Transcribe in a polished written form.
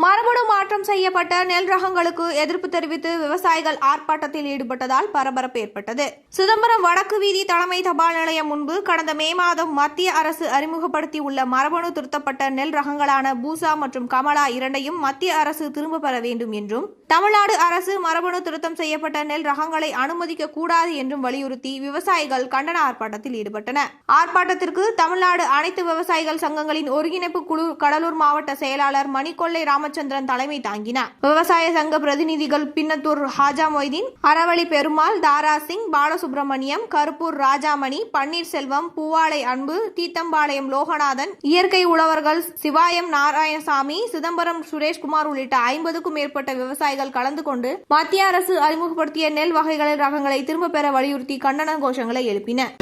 மரபணு மாற்றம் செய்யப்பட்ட நெல் ரகங்களுக்கு எதிர்ப்பு தெரிவித்து விவசாயிகள் ஆர்ப்பாட்டத்தில் ஈடுபட்டதால் பரபரப்பு ஏற்பட்டது. சிதம்பரம் வடக்கு வீதி தலைமை தபால் நிலையம் முன்பு கடந்த மே மாதம் மத்திய அரசு அறிமுகப்படுத்தியுள்ள மரபணு திருத்தப்பட்ட நெல் ரகங்களான பூசா மற்றும் கமலா இரண்டையும் மத்திய அரசு திரும்ப பெற வேண்டும் என்றும், தமிழ்நாடு அரசு மரபணு திருத்தம் செய்யப்பட்ட நெல் ரகங்களை அனுமதிக்க கூடாது என்றும் வலியுறுத்தி விவசாயிகள் கண்டன ஆர்ப்பாட்டத்தில் ஈடுபட்டனர். ஆர்ப்பாட்டத்திற்கு தமிழ்நாடு அனைத்து விவசாயிகள் சங்கங்களின் ஒருங்கிணைப்பு குழு கடலூர் மாவட்ட செயலாளர் மணிக்கொள்ளை ராமச்சந்திரன் தலைமை தாங்கினார். விவசாய சங்க பிரதிநிதிகள் பின்னத்தூர் ஹாஜா மொய்தீன், அறவழி பெருமாள், தாரா சிங், பாலசுப்ரமணியம், கருப்பூர் ராஜாமணி, பன்னீர்செல்வம், பூவாலை அன்பு, தீத்தம்பாளையம் லோகநாதன், இயற்கை உழவர்கள் சிவாயம் நாராயணசாமி, சிதம்பரம் சுரேஷ்குமார் உள்ளிட்ட 50க்கும் மேற்பட்ட விவசாயிகள் கலந்து கொண்டு மத்திய அரசு அறிமுகப்படுத்திய நெல் வகைகளின் ரகங்களை திரும்ப பெற வலியுறுத்தி கண்டன கோஷங்களை எழுப்பினர்.